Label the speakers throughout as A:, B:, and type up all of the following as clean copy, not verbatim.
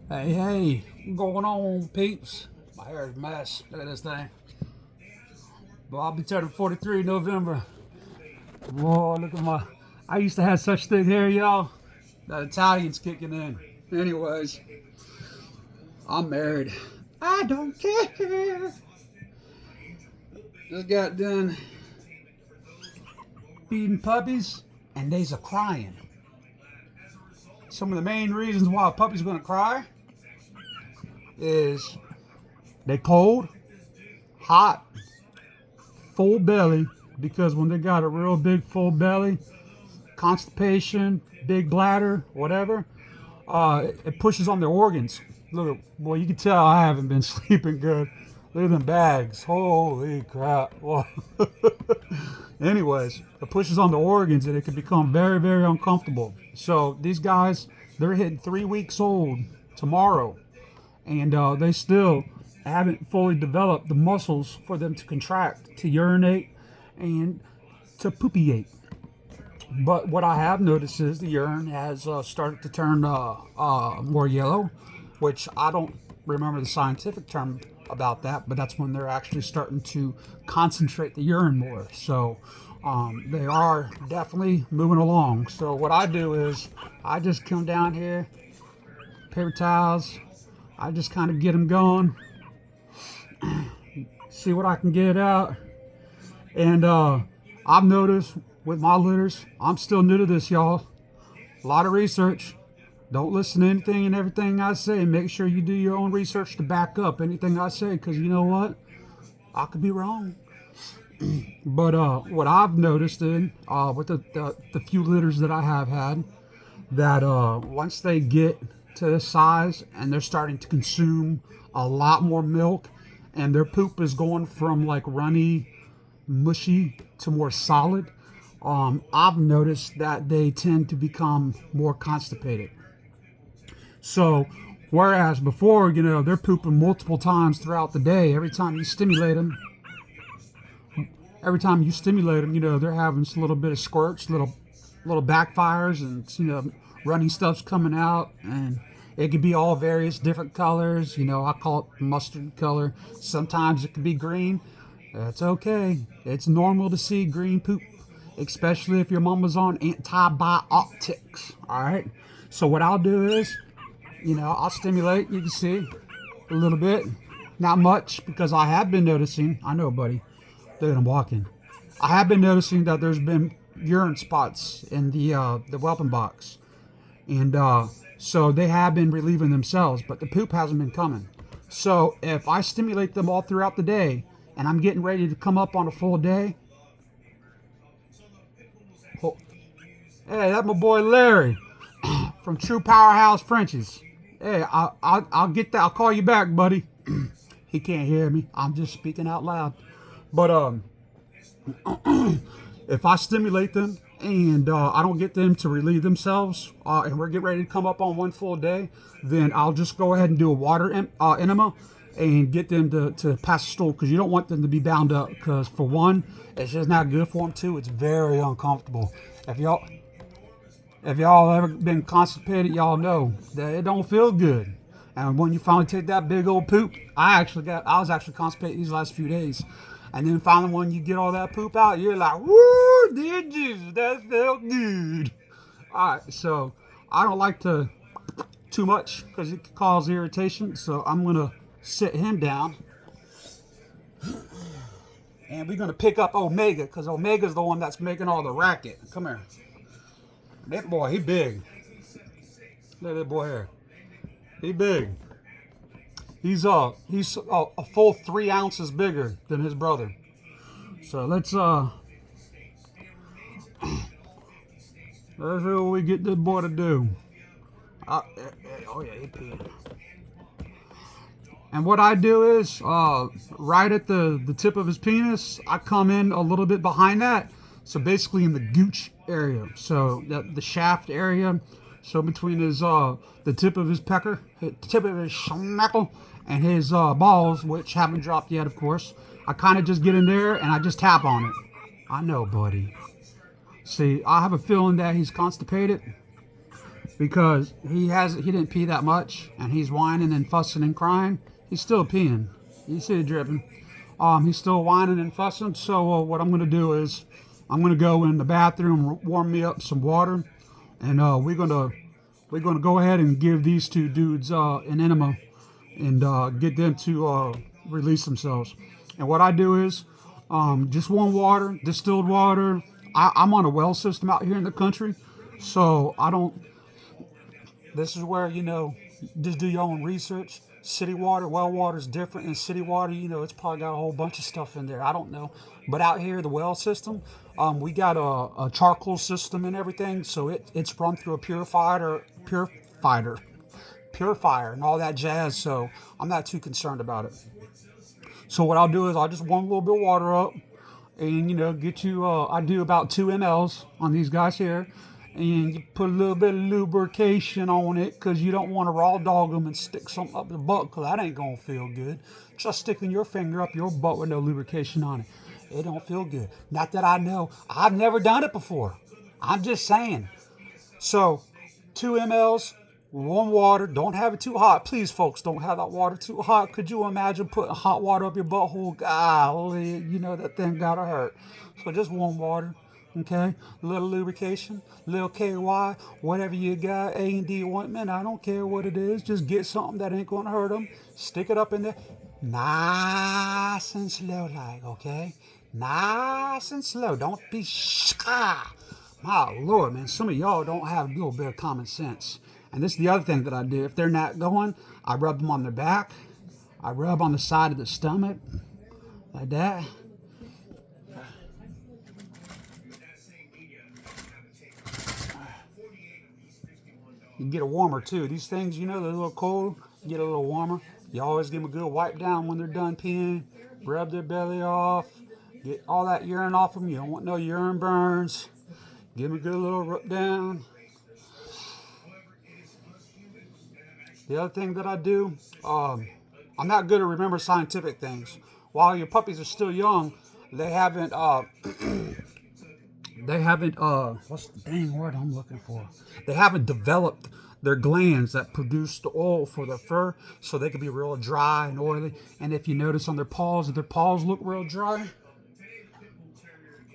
A: Hey, hey, what's going on, peeps? My hair is a mess. Look at this thing. But I'll be turning 43 in November. Whoa, look at my. I used to have such thick hair, y'all. That Italian's kicking in. Anyways, I'm married. I don't care. Just got done feeding puppies, and they's a crying. Some of the main reasons why a puppy's gonna cry is they cold, hot, full belly, because when they got a real big full belly, constipation, big bladder, whatever, it pushes on their organs. Look, boy, you can tell I haven't been sleeping good. Look at them bags. Holy crap. Well, anyways, it pushes on the organs and it can become very, very uncomfortable. So these guys, they're hitting 3 weeks old tomorrow, and they still haven't fully developed the muscles for them to contract, to urinate, and to poopiate. But what I have noticed is the urine has started to turn more yellow, which I don't remember the scientific term about that, but that's when they're actually starting to concentrate the urine more. So they are definitely moving along. So what I do is I just come down here, paper towels, I just kind of get them going, see what I can get out. And I've noticed with my litters, I'm still new to this, y'all. A lot of research. Don't listen to anything and everything I say. Make sure you do your own research to back up anything I say, because you know what? I could be wrong. But what I've noticed with the few litters that I have had, that once they get to this size and they're starting to consume a lot more milk, and their poop is going from like runny, mushy to more solid, I've noticed that they tend to become more constipated. So, whereas before, they're pooping multiple times throughout the day, every time you stimulate them, they're having just a little bit of squirts, little backfires, and running stuff's coming out, and it could be all various different colors. I call it mustard color. Sometimes it could be green. That's okay. It's normal to see green poop, especially if your mama's on antibiotics. All right. So what I'll do is, I'll stimulate. You can see a little bit, not much, because I have been noticing. I know, buddy. Dude, I'm walking. I have been noticing that there's been urine spots in the whelping box, and so they have been relieving themselves, but the poop hasn't been coming. So if I stimulate them all throughout the day, and I'm getting ready to come up on a full day, oh, hey, that's my boy Larry from True Powerhouse Frenchies. Hey, I'll get that. I'll call you back, buddy. He can't hear me. I'm just speaking out loud. But if I stimulate them and I don't get them to relieve themselves, and we're getting ready to come up on one full day, then I'll just go ahead and do a water enema and get them to pass the stool, because you don't want them to be bound up, because for one, it's just not good for them. Two, it's very uncomfortable. If y'all ever been constipated, y'all know that it don't feel good. And when you finally take that big old poop, I was actually constipated these last few days. And then finally, when you get all that poop out, you're like, woo, dear Jesus, that felt good. All right, so I don't like to too much, because it can cause irritation. So I'm going to sit him down. And we're going to pick up Omega, because Omega's the one that's making all the racket. Come here. That boy, he big. Look at that boy here. He big. He's a full 3 ounces bigger than his brother. So let's see what we get this boy to do. Oh yeah, he peed. And what I do is, right at the tip of his penis, I come in a little bit behind that. So basically in the gooch area. So the shaft area. So between the tip of his pecker, the tip of his schmeckle, and his balls, which haven't dropped yet, of course, I kind of just get in there and I just tap on it. I know, buddy. See, I have a feeling that he's constipated, because he didn't pee that much, and he's whining and fussing and crying. He's still peeing. You see it dripping. He's still whining and fussing. So what I'm gonna do is I'm gonna go in the bathroom, warm me up some water, and we're gonna go ahead and give these two dudes an enema and get them to release themselves. And what I do is just warm water, distilled water. I'm on a well system out here in the country, so I don't. This is where just do your own research. City water, well water is different. And city water, it's probably got a whole bunch of stuff in there. I don't know, but out here the well system, we got a charcoal system and everything, so it's run through a purifier, and all that jazz. So I'm not too concerned about it. So what I'll do is I'll just warm a little bit of water up, and get you. I do about 2 mLs on these guys here, and you put a little bit of lubrication on it because you don't want to raw dog them and stick something up the butt because that ain't gonna feel good. Just sticking your finger up your butt with no lubrication on it, it don't feel good. Not that I know. I've never done it before. I'm just saying. So 2 mLs. Warm water. Don't have it too hot. Please, folks, don't have that water too hot. Could you imagine putting hot water up your butthole? Golly, that thing gotta hurt. So just warm water, okay? A little lubrication, a little KY, whatever you got, A&D ointment. I don't care what it is. Just get something that ain't gonna hurt them. Stick it up in there, nice and slow, okay? Nice and slow. Don't be My Lord, man, some of y'all don't have a little bit of common sense. And this is the other thing that I do. If they're not going, I rub them on their back. I rub on the side of the stomach, like that. You can get a warmer too. These things, they're a little cold. You get a little warmer. You always give them a good wipe down when they're done peeing. Rub their belly off. Get all that urine off them. You don't want no urine burns. Give them a good little rub down. The other thing that I do, I'm not good at remember scientific things. While your puppies are still young, they haven't, what's the dang word I'm looking for? They haven't developed their glands that produce the oil for their fur, so they can be real dry and oily. And if you notice on their paws, if their paws look real dry,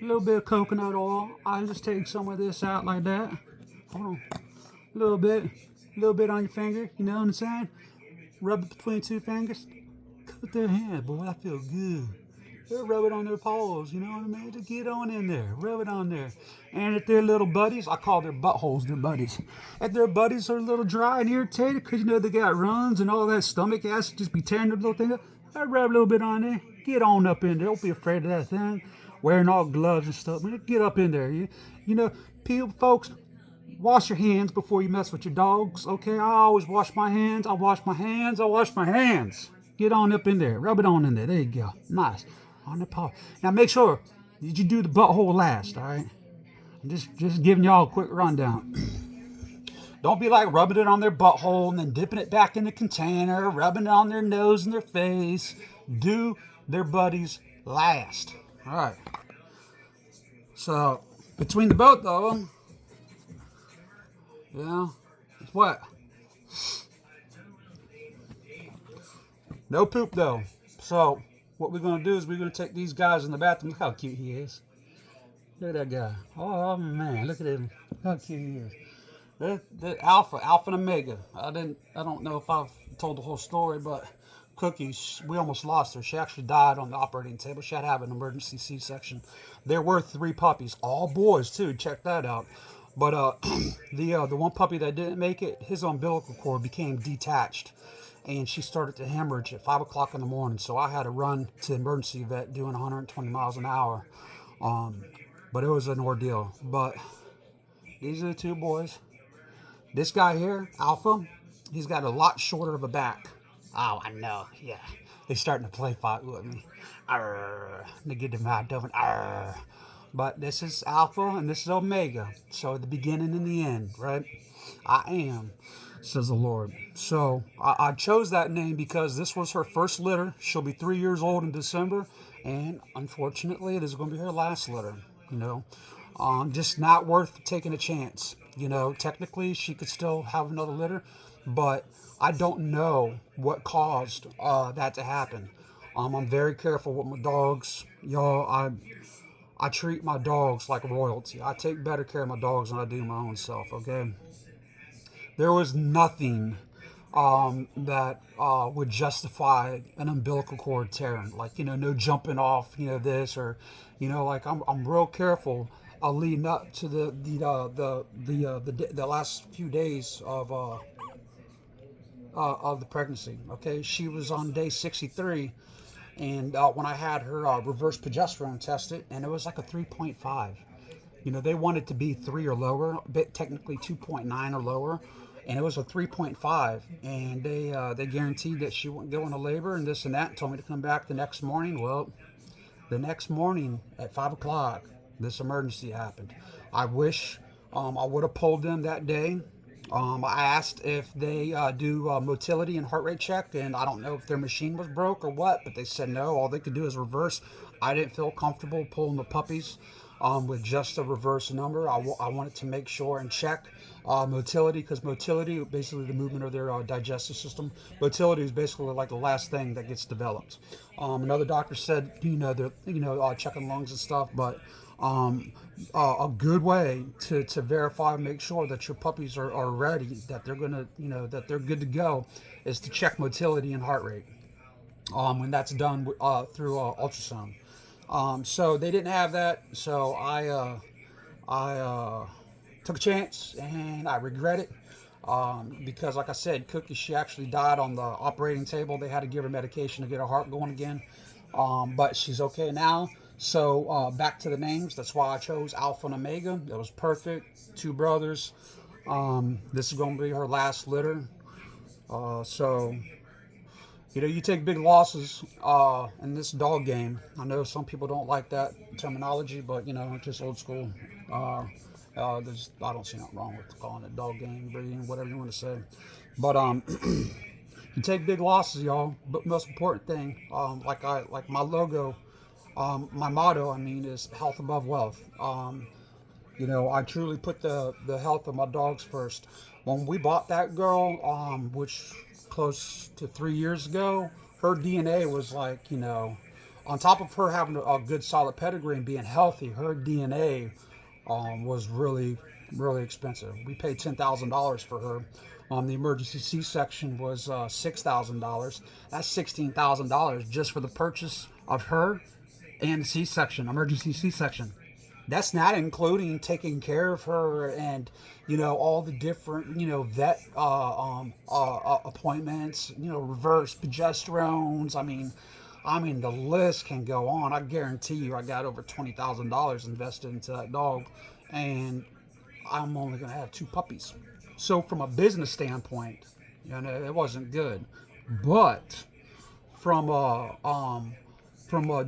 A: a little bit of coconut oil. I just take some of this out like that. Hold on. A little bit on your finger, you know what I'm saying? Rub it between two fingers. Coat their hand, boy, that feels good. They'll rub it on their paws, you know what I mean? Just get on in there, rub it on there. And if they're little buddies, I call their buttholes their buddies. If their buddies are a little dry and irritated, because they got runs and all that stomach acid just be tearing their little thing up, I rub a little bit on there. Get on up in there. Don't be afraid of that thing. Wearing all gloves and stuff. Get up in there. People, folks, wash your hands before you mess with your dogs, okay? I always wash my hands. I wash my hands. Get on up in there. Rub it on in there. There you go. Nice. On the paw. Now make sure, did you do the butthole last, all right? I'm just giving y'all a quick rundown. Don't be like rubbing it on their butthole and then dipping it back in the container, rubbing it on their nose and their face. Do their buddies last. All right. So, between the both of them, it's what? No poop, though. So, what we're going to do is we're going to take these guys in the bathroom. Look how cute he is. Look at that guy. Oh, man. Look at him. How cute he is. The Alpha and Omega. I don't know if I've told the whole story, but Cookie, we almost lost her. She actually died on the operating table. She had to have an emergency C-section. There were 3 puppies, all boys too. Check that out. But the one puppy that didn't make it, his umbilical cord became detached, and she started to hemorrhage at 5 o'clock in the morning. So I had to run to the emergency vet doing 120 miles an hour. But it was an ordeal. But these are the 2 boys. This guy here, Alpha, he's got a lot shorter of a back. Oh, I know. Yeah. They're starting to play fight with me. Arr. They get them out of it. Arr. But this is Alpha and this is Omega. So the beginning and the end, right? I am, says the Lord. So I chose that name because this was her first litter. She'll be 3 years old in December. And unfortunately, this is going to be her last litter. Just not worth taking a chance. You know, technically she could still have another litter, but I don't know what caused that to happen. I'm very careful with my dogs, y'all. I treat my dogs like royalty. I take better care of my dogs than I do my own self. Okay, there was nothing that would justify an umbilical cord tearing. Like, you know, no jumping off, you know, this or, you know, like I'm real careful. Leading up to the last few days of the pregnancy. Okay, she was on day 63, and when I had her reverse progesterone tested, and it was like a 3.5. You know, they wanted to be 3 or lower, but technically 2.9 or lower, and it was a 3.5. And they guaranteed that she wouldn't go into labor and this and that, and told me to come back the next morning. Well, the next morning at 5 o'clock, this emergency happened. I wish I would have pulled them that day. I asked if they do motility and heart rate check, and I don't know if their machine was broke or what, but they said no. All they could do is reverse. I didn't feel comfortable pulling the puppies with just a reverse number. I wanted to make sure and check motility, because motility, basically the movement of their digestive system, motility is basically like the last thing that gets developed. Another doctor said, you know, they're checking lungs and stuff, but a good way to verify and make sure that your puppies are ready, that they're gonna, you know, that they're good to go, is to check motility and heart rate. When that's done through ultrasound. So they didn't have that, so I took a chance, and I regret it. Because, like I said, Cookie, she actually died on the operating table. They had to give her medication to get her heart going again. But she's okay now. So back to the names. That's why I chose Alpha and Omega. It was perfect. Two brothers. This is going to be her last litter. So, you know, you take big losses in this dog game. I know some people don't like that terminology, but, you know, it's just old school. I don't see nothing wrong with calling it dog game, breeding, whatever you want to say. But you take big losses, y'all. But most important thing, like my logo, my motto, I mean, is health above wealth. You know, I truly put the health of my dogs first. When we bought that girl, which close to 3 years ago, her DNA was like, you know, on top of her having a good solid pedigree and being healthy, her DNA was really, really expensive. We paid $10,000 for her. The emergency C-section was $6,000. That's $16,000 just for the purchase of her and C-section, emergency C-section. That's not including taking care of her and, you know, all the different, you know, vet appointments, you know, reverse progesterones. I mean, the list can go on. I guarantee you, I got over $20,000 invested into that dog, and I'm only going to have 2 puppies. So from a business standpoint, you know, it wasn't good. But from a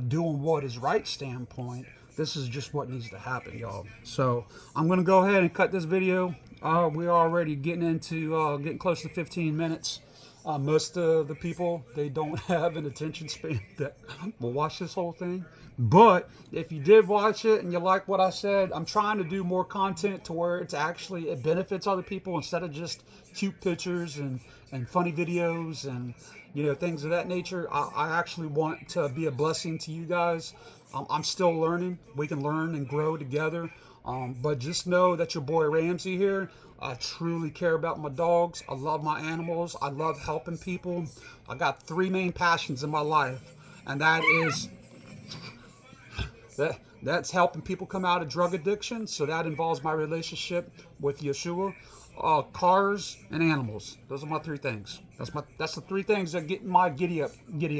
A: doing what is right standpoint, this is just what needs to happen, y'all. So I'm gonna go ahead and cut this video. We're already getting close to 15 minutes. Most of the people, they don't have an attention span that will watch this whole thing. But if you did watch it and you like what I said, I'm trying to do more content to where it benefits other people instead of just cute pictures and funny videos and, you know, things of that nature. I actually want to be a blessing to you guys. I'm still learning. We can learn and grow together. But just know that your boy Ramsey here, I truly care about my dogs. I love my animals. I love helping people. I got 3 main passions in my life, and that's helping people come out of drug addiction. So that involves my relationship with Yeshua, cars, and animals. Those are my 3 things. That's the 3 things that get my giddy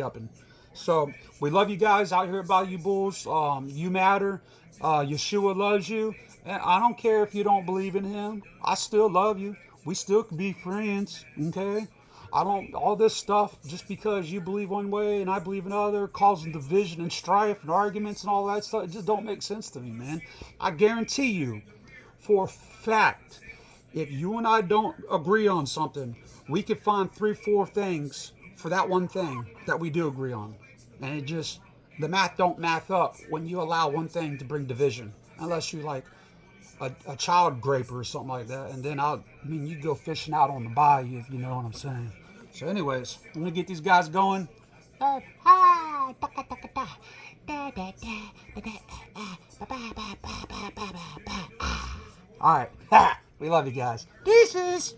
A: upping. So we love you guys out here at Bayou Bulls. You matter. Yeshua loves you. And I don't care if you don't believe in him. I still love you. We still can be friends. Okay? I don't, all this stuff, just because you believe one way and I believe another, causing division and strife and arguments and all that stuff, it just don't make sense to me, man. I guarantee you, for a fact, if you and I don't agree on something, we could find 3, 4 things for that one thing that we do agree on. And it just, the math don't math up when you allow one thing to bring division. Unless you like a child graper or something like that, and then you go fishing out on the bayou, if you know what I'm saying. So, anyways, let me get these guys going. All right, we love you guys. Deuces.